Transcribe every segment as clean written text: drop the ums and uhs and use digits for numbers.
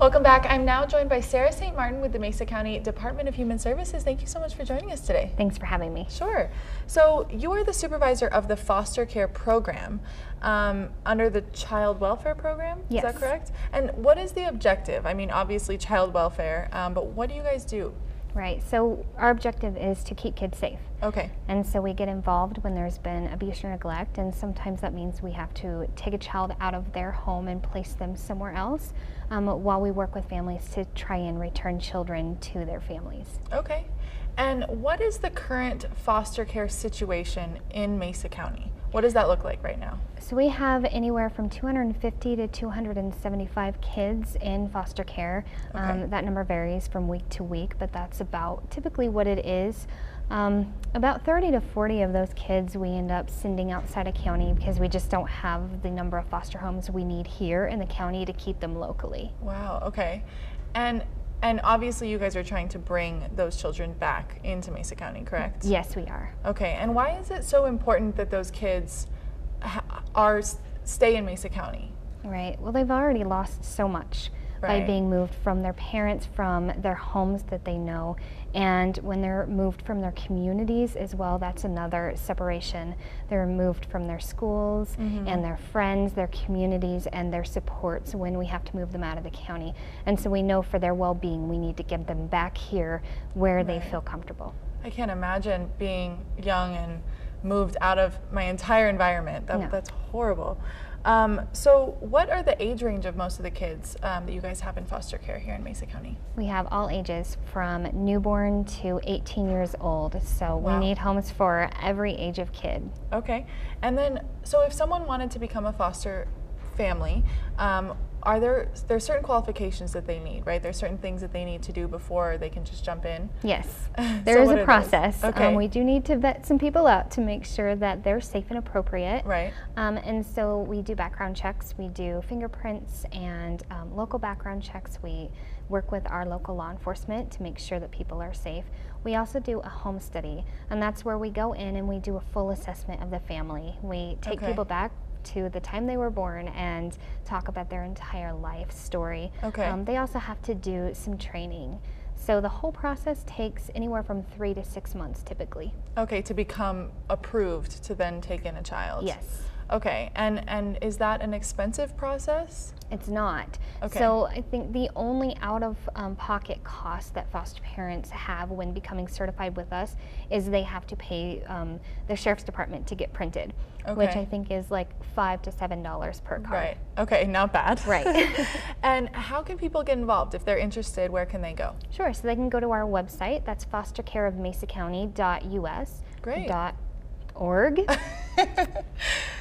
Welcome back. I'm now joined by Sarah St. Martin with the Mesa County Department of Human Services. Thank you so much for joining us today. Thanks for having me. Sure. So you are the supervisor of the foster care program under the child welfare program, Yes. Is that correct? And what is the objective? I mean, obviously child welfare, but what do you guys do? Right, so our objective is to keep kids safe. Okay. And so we get involved when there's been abuse or neglect, and sometimes that means we have to take a child out of their home and place them somewhere else while we work with families to try and return children to their families. Okay. And what is the current foster care situation in Mesa County? What does that look like right now? So we have anywhere from 250 to 275 kids in foster care. Okay. That number varies from week to week, but that's about typically what it is. About 30 to 40 of those kids we end up sending outside of county because we just don't have the number of foster homes we need here in the county to keep them locally. Wow, okay. And obviously you guys are trying to bring those children back into Mesa County, correct? Yes, we are. Okay, and why is it so important that those kids stay in Mesa County? Right, well, they've already lost so much by being moved from their parents, from their homes that they know, and when they're moved from their communities as well, that's another separation. They're moved from their schools and their friends, their communities, and their supports when we have to move them out of the county. And so we know for their well-being, we need to get them back here where they feel comfortable. I can't imagine being young and moved out of my entire environment. That's horrible. So what are the age range of most of the kids that you guys have in foster care here in Mesa County? We have all ages from newborn to 18 years old. So we need homes for every age of kid. Okay. And then, so if someone wanted to become a foster family, are there's certain qualifications that they need, right? There's certain things that they need to do before they can just jump in? Yes, there is a process. Okay. We do need to vet some people out to make sure that they're safe and appropriate. Right. And so we do background checks, we do fingerprints and local background checks. We work with our local law enforcement to make sure that people are safe. We also do a home study, and that's where we go in and we do a full assessment of the family. We take people back to the time they were born and talk about their entire life story. Okay. They also have to do some training. So the whole process takes anywhere from 3 to 6 months typically. Okay, to become approved to then take in a child? Yes. Okay, and is that an expensive process? It's not. Okay. So I think the only out-of-pocket cost that foster parents have when becoming certified with us is they have to pay the sheriff's department to get printed, which I think is like $5 to $7 per card. Right. Okay, not bad. Right. And how can people get involved? If they're interested, where can they go? Sure. So they can go to our website. That's fostercareofmesacounty.us. Great. .org.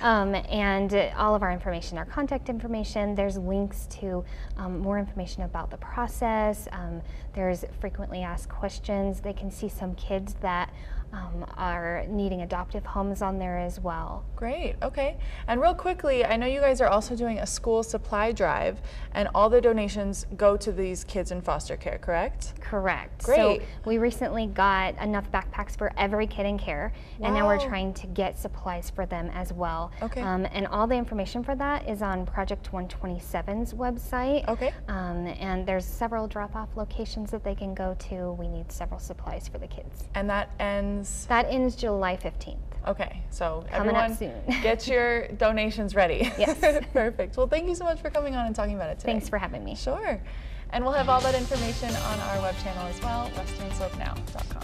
And all of our information, our contact information, there's links to more information about the process. There's frequently asked questions. They can see some kids that are needing adoptive homes on there as well. Great, okay. And real quickly, I know you guys are also doing a school supply drive, and all the donations go to these kids in foster care, correct? Correct. Great. So we recently got enough backpacks for every kid in care, and now we're trying to get supplies for them as well. Okay. And all the information for that is on Project 127's website. Okay. And there's several drop-off locations that they can go to. We need several supplies for the kids. And that ends? That ends July 15th. Okay, so Coming everyone up soon. Get your donations ready. Yes. Perfect. Well, thank you so much for coming on and talking about it today. Thanks for having me. Sure. And we'll have all that information on our web channel as well, westernslopenow.com.